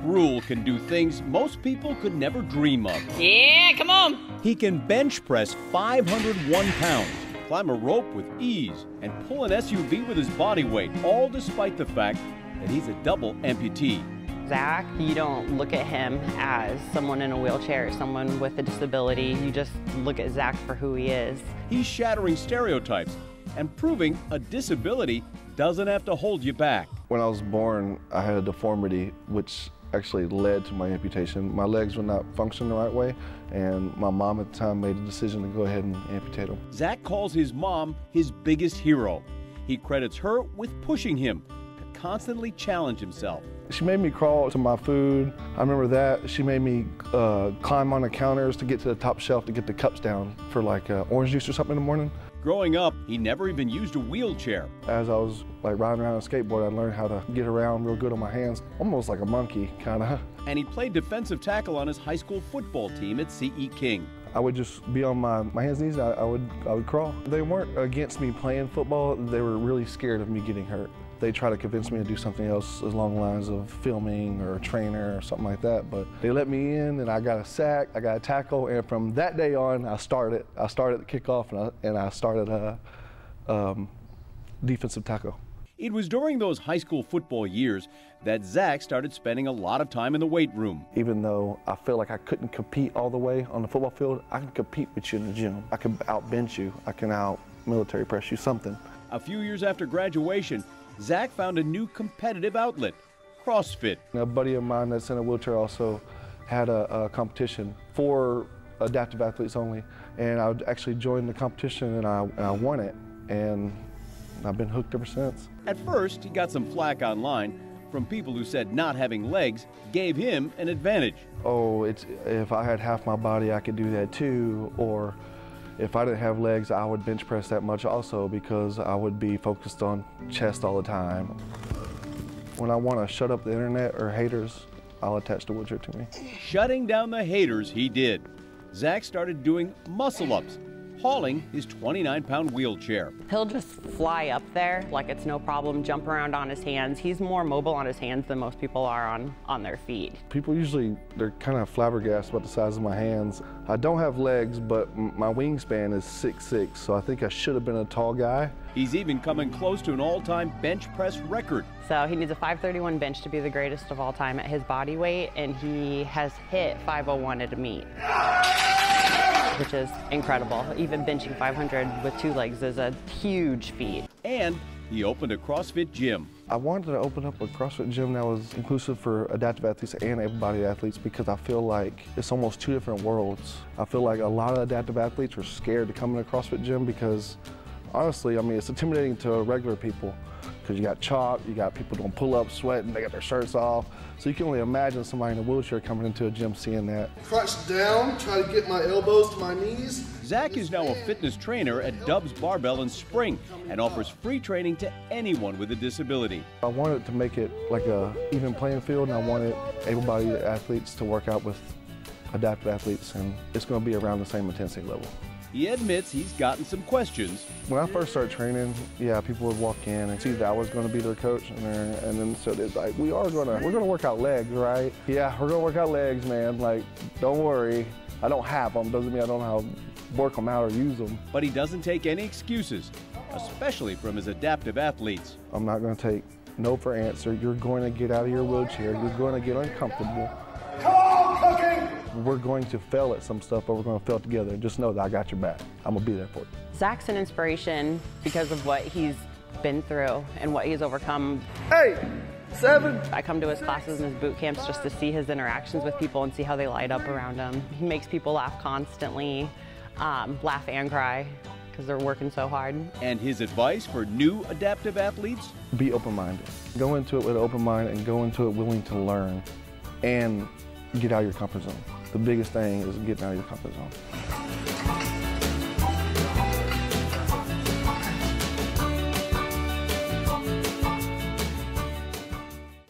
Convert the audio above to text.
Ruhl can do things most people could never dream of. Yeah, come on. He can bench press 501 pounds, climb a rope with ease, and pull an SUV with his body weight, all despite the fact that he's a double amputee. Zach, you don't look at him as someone in a wheelchair, someone with a disability. You just look at Zach for who he is. He's shattering stereotypes and proving a disability doesn't have to hold you back. When I was born, I had a deformity, which actually led to my amputation. My legs would not function the right way, and my mom at the time made a decision to go ahead and amputate them. Zach calls his mom his biggest hero. He credits her with pushing him to constantly challenge himself. She made me crawl to my food. I remember that. She made me climb on the counters to get to the top shelf to get the cups down for like orange juice or something in the morning. Growing up, he never even used a wheelchair. As I was like riding around on a skateboard, I learned how to get around real good on my hands, almost like a monkey, kind of. And he played defensive tackle on his high school football team at C.E. King. I would just be on my hands and knees, I would crawl. They weren't against me playing football, they were really scared of me getting hurt. They try to convince me to do something else along the lines of filming or a trainer or something like that, but they let me in and I got a sack, I got a tackle, and from that day on, I started the kickoff and I started a defensive tackle. It was during those high school football years that Zach started spending a lot of time in the weight room. Even though I feel like I couldn't compete all the way on the football field, I can compete with you in the gym. I can out-bench you, I can out-military press you, something. A few years after graduation, Zach found a new competitive outlet, CrossFit. A buddy of mine that's in a wheelchair also had a competition for adaptive athletes only, and I actually joined the competition and I won it, and I've been hooked ever since. At first, he got some flack online from people who said not having legs gave him an advantage. Oh, if I had half my body, I could do that too, or if I didn't have legs, I would bench press that much also because I would be focused on chest all the time. When I want to shut up the internet or haters, I'll attach the wheelchair to me. Shutting down the haters, he did. Zach started doing muscle-ups, hauling his 29-pound wheelchair. He'll just fly up there like it's no problem, jump around on his hands. He's more mobile on his hands than most people are on their feet. People usually, they're kind of flabbergasted about the size of my hands. I don't have legs, but my wingspan is 6'6", so I think I should have been a tall guy. He's even coming close to an all-time bench press record. So he needs a 531 bench to be the greatest of all time at his body weight, and he has hit 501 at a meet, which is incredible. Even benching 500 with 2 legs is a huge feat. And he opened a CrossFit gym. I wanted to open up a CrossFit gym that was inclusive for adaptive athletes and able-bodied athletes because I feel like it's almost 2 different worlds. I feel like a lot of adaptive athletes are scared to come in a CrossFit gym because honestly, I mean, it's intimidating to regular people because you got chalk, you got people doing pull-ups, sweating, they got their shirts off. So you can only imagine somebody in a wheelchair coming into a gym seeing that. Crouch down, try to get my elbows to my knees. Zach is now a fitness trainer at Dub's Barbell in Spring and offers free training to anyone with a disability. I wanted to make it like a even playing field, and I wanted able-bodied athletes to work out with adaptive athletes, and it's going to be around the same intensity level. He admits he's gotten some questions. When I first started training, yeah, people would walk in and see that I was going to be their coach, and then so it's like, we're going to work out legs, right? Yeah, we're going to work out legs, man. Like, don't worry, I don't have them. Doesn't mean I don't know how to work them out or use them. But he doesn't take any excuses, especially from his adaptive athletes. I'm not going to take no for answer. You're going to get out of your wheelchair. You're going to get uncomfortable. Come on, cooking! We're going to fail at some stuff, but we're going to fail together. Just know that I got your back. I'm going to be there for you. Zach's an inspiration because of what he's been through and what he's overcome. 8, 7. I come to his classes and his boot camps just to see his interactions with people and see how they light up around him. He makes people laugh constantly, laugh and cry because they're working so hard. And his advice for new adaptive athletes? Be open-minded. Go into it with an open mind and go into it willing to learn and get out of your comfort zone. The biggest thing is getting out of your comfort zone.